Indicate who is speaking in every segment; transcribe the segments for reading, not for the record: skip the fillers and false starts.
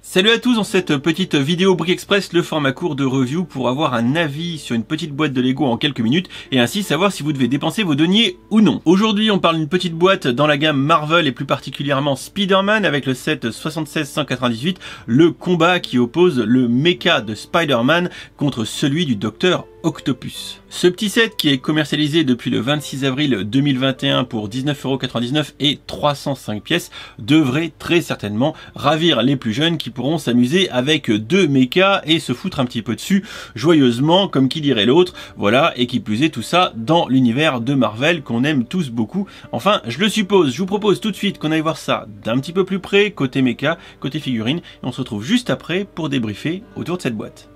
Speaker 1: Salut à tous, dans cette petite vidéo Brick Express, le format court de review pour avoir un avis sur une petite boîte de Lego en quelques minutes et ainsi savoir si vous devez dépenser vos deniers ou non. Aujourd'hui on parle d'une petite boîte dans la gamme Marvel et plus particulièrement Spider-Man avec le set 76198, le combat qui oppose le mecha de Spider-Man contre celui du Docteur Octopus. Ce petit set qui est commercialisé depuis le 26 avril 2021 pour 19,99€ et 305 pièces devrait très certainement ravir les plus jeunes qui pourront s'amuser avec deux mechas et se foutre un petit peu dessus joyeusement comme qui dirait l'autre. Voilà, et qui plus est tout ça dans l'univers de Marvel qu'on aime tous beaucoup. Enfin, je le suppose. Je vous propose tout de suite qu'on aille voir ça d'un petit peu plus près côté mecha, côté figurine et on se retrouve juste après pour débriefer autour de cette boîte.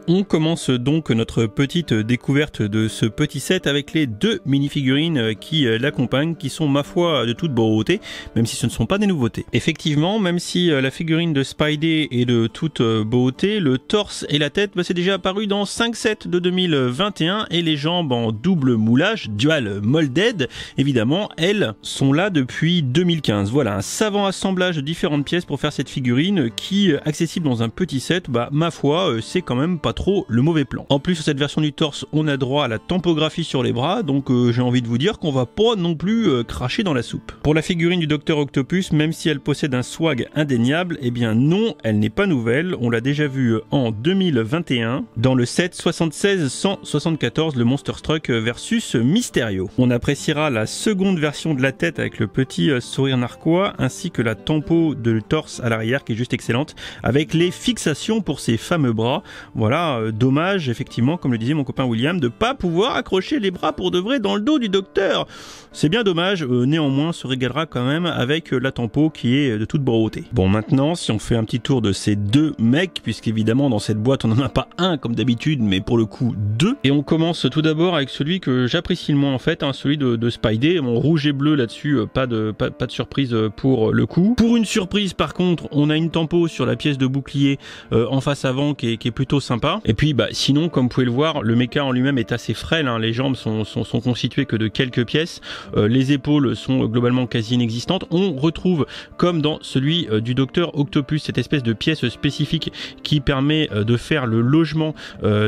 Speaker 1: On commence donc notre petite découverte de ce petit set avec les deux mini-figurines qui l'accompagnent, qui sont ma foi de toute beauté, même si ce ne sont pas des nouveautés. Effectivement, même si la figurine de Spidey est de toute beauté, le torse et la tête, c'est déjà apparu dans 5 sets de 2021 et les jambes en double moulage, dual molded, évidemment, elles sont là depuis 2015. Voilà, un savant assemblage de différentes pièces pour faire cette figurine qui, accessible dans un petit set, ma foi, c'est quand même pas trop le mauvais plan. En plus, sur cette version du torse, on a droit à la tampographie sur les bras, donc j'ai envie de vous dire qu'on va pas non plus cracher dans la soupe. Pour la figurine du Docteur Octopus, même si elle possède un swag indéniable, eh bien non, elle n'est pas nouvelle, on l'a déjà vue en 2021, dans le set 76-174, le Monster Truck versus Mysterio. On appréciera la seconde version de la tête avec le petit sourire narquois, ainsi que la tempo de torse à l'arrière qui est juste excellente, avec les fixations pour ses fameux bras. Voilà, dommage, effectivement, comme le disait mon copain William, de pas pouvoir accrocher les bras pour de vrai dans le dos du docteur. C'est bien dommage, néanmoins, se régalera quand même avec la tempo qui est de toute beauté. Bon, maintenant, si on fait un petit tour de ces deux mecs, puisqu'évidemment, dans cette boîte, on n'en a pas un comme d'habitude, mais pour le coup, deux. Et on commence tout d'abord avec celui que j'apprécie le moins, en fait, celui de Spidey. Mon rouge et bleu là-dessus, pas de surprise pour le coup. Pour une surprise, par contre, on a une tempo sur la pièce de bouclier en face avant qui est plutôt sympa. Et puis sinon, comme vous pouvez le voir, le mecha en lui-même est assez frêle, hein. Les jambes sont constituées que de quelques pièces, les épaules sont globalement quasi inexistantes. On retrouve, comme dans celui du Docteur Octopus, cette espèce de pièce spécifique qui permet de faire le logement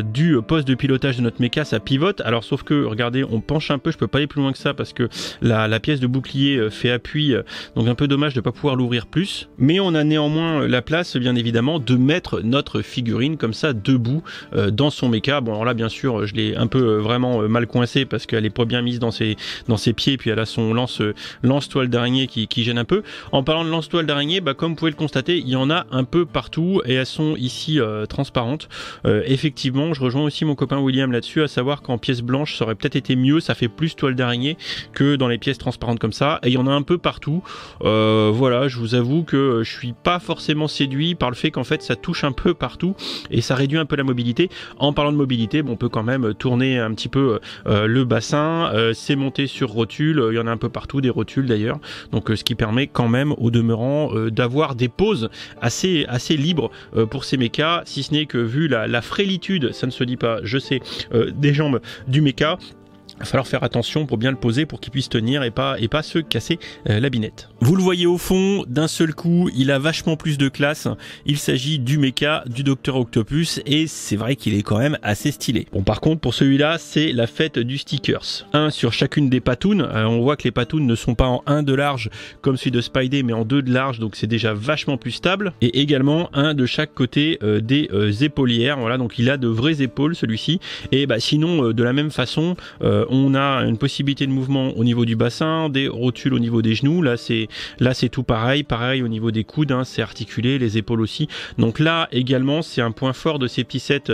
Speaker 1: du poste de pilotage de notre mecha, ça pivote. Alors sauf que, regardez, on penche un peu, je peux pas aller plus loin que ça parce que la pièce de bouclier fait appui, donc un peu dommage de pas pouvoir l'ouvrir plus. Mais on a néanmoins la place, bien évidemment, de mettre notre figurine comme ça debout dans son mecha. Bon, alors là, bien sûr, je l'ai un peu vraiment mal coincé parce qu'elle est pas bien mise dans ses pieds, et puis elle a son lance toile d'araignée qui gêne un peu. En parlant de lance toile d'araignée, comme vous pouvez le constater, il y en a un peu partout et elles sont ici transparentes. Effectivement, je rejoins aussi mon copain William là-dessus, à savoir qu'en pièce blanche, ça aurait peut-être été mieux, ça fait plus toile d'araignée que dans les pièces transparentes comme ça, et il y en a un peu partout. Voilà, je vous avoue que je suis pas forcément séduit par le fait qu'en fait ça touche un peu partout et ça réduit un peu la mobilité. En parlant de mobilité, on peut quand même tourner un petit peu le bassin, c'est monté sur rotule, il y en a un peu partout des rotules d'ailleurs, donc ce qui permet quand même au demeurant d'avoir des poses assez libres pour ces mechas, si ce n'est que vu la frêlitude, ça ne se dit pas, je sais, des jambes du mecha, il va falloir faire attention pour bien le poser pour qu'il puisse tenir et pas se casser la binette. Vous le voyez au fond, d'un seul coup, il a vachement plus de classe. Il s'agit du mecha du Docteur Octopus et c'est vrai qu'il est quand même assez stylé. Bon, par contre, pour celui-là, c'est la fête du stickers. Un sur chacune des patounes. On voit que les patounes ne sont pas en 1 de large comme celui de Spidey, mais en 2 de large, donc c'est déjà vachement plus stable. Et également un de chaque côté des épaulières. Voilà, donc il a de vraies épaules celui-ci. Et sinon, de la même façon, on a une possibilité de mouvement au niveau du bassin, des rotules au niveau des genoux. Là c'est tout pareil au niveau des coudes, hein, c'est articulé, les épaules aussi. Donc là également, c'est un point fort de ces petits sets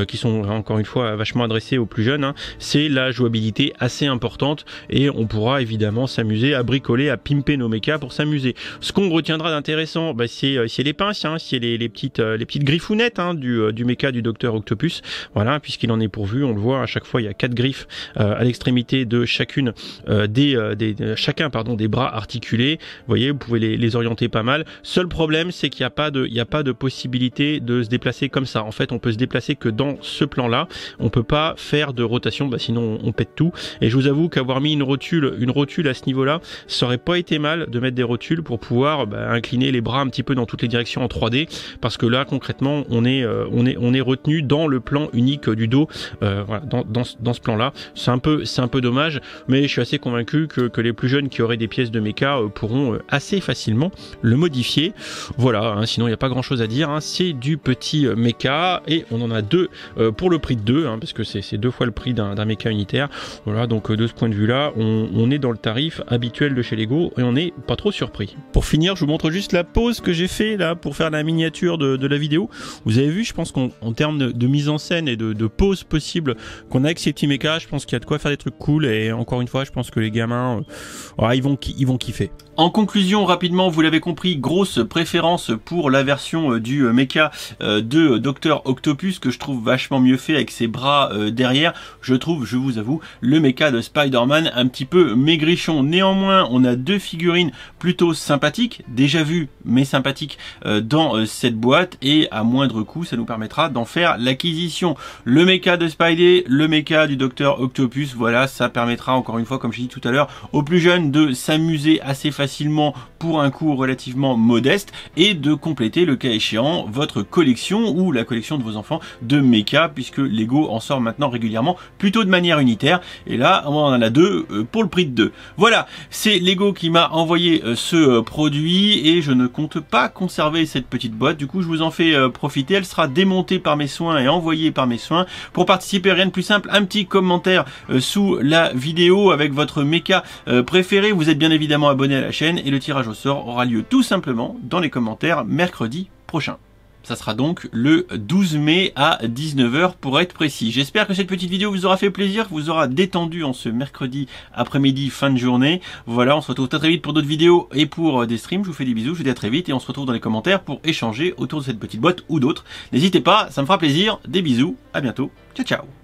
Speaker 1: qui sont encore une fois vachement adressés aux plus jeunes, hein. C'est la jouabilité assez importante et on pourra évidemment s'amuser à bricoler, à pimper nos mechas pour s'amuser. Ce qu'on retiendra d'intéressant, c'est les pinces, hein, c'est les petites griffounettes, hein, du mecha du Docteur Octopus. Voilà, puisqu'il en est pourvu, on le voit à chaque fois, il y a 4 griffes à l'extrémité de chacune chacun des bras articulés. Vous voyez, vous pouvez les orienter pas mal. Seul problème, c'est qu'il n'y a pas de possibilité de se déplacer comme ça. En fait, on peut se déplacer que dans ce plan-là. On peut pas faire de rotation, sinon on pète tout. Et je vous avoue qu'avoir mis une rotule à ce niveau-là, ça aurait pas été mal de mettre des rotules pour pouvoir incliner les bras un petit peu dans toutes les directions en 3D, parce que là concrètement on est retenu dans le plan unique du dos, voilà, dans ce plan-là. C'est un peu dommage, mais je suis assez convaincu que les plus jeunes qui auraient des pièces de méca pourront assez facilement le modifier. Voilà, hein, sinon il n'y a pas grand-chose à dire. Hein. C'est du petit méca et on en a deux pour le prix de deux, hein, parce que c'est 2 fois le prix d'un méca unitaire. Voilà, donc de ce point de vue-là, on est dans le tarif habituel de chez Lego et on n'est pas trop surpris. Pour finir, je vous montre juste la pause que j'ai fait là pour faire la miniature de la vidéo. Vous avez vu, je pense qu'en termes de mise en scène et de pause possible qu'on a avec ces petits mechas, je pense qu'il y a de quoi faire des trucs cool et encore une fois, je pense que les gamins, ils vont kiffer. En conclusion, rapidement, vous l'avez compris, grosse préférence pour la version du mecha de Dr Octopus, que je trouve vachement mieux fait avec ses bras derrière. Je trouve, je vous avoue, le mecha de Spider-Man un petit peu maigrichon. Néanmoins, on a 2 figurines plutôt sympathiques, déjà vues mais sympathiques dans cette boîte, et à moindre coût, ça nous permettra d'en faire l'acquisition. Le mecha de Spidey, le mecha du Dr Octopus, voilà, ça permettra encore une fois, comme je l'ai dit tout à l'heure, aux plus jeunes de s'amuser assez facilement pour un coût relativement modeste et de compléter le cas échéant votre collection ou la collection de vos enfants de mecha, puisque Lego en sort maintenant régulièrement plutôt de manière unitaire, et là on en a 2 pour le prix de 2. Voilà, c'est Lego qui m'a envoyé ce produit et je ne compte pas conserver cette petite boîte, du coup je vous en fais profiter. Elle sera démontée par mes soins et envoyée par mes soins. Pour participer, rien de plus simple, un petit commentaire sous la vidéo avec votre mecha préféré. Vous êtes bien évidemment abonné à la chaîne et le tirage au sort aura lieu tout simplement dans les commentaires mercredi prochain. Ça sera donc le 12 mai à 19 h pour être précis. J'espère que cette petite vidéo vous aura fait plaisir, vous aura détendu en ce mercredi après-midi, fin de journée. Voilà, on se retrouve très vite pour d'autres vidéos et pour des streams. Je vous fais des bisous, je vous dis à très vite et on se retrouve dans les commentaires pour échanger autour de cette petite boîte ou d'autres. N'hésitez pas, ça me fera plaisir. Des bisous, à bientôt. Ciao ciao.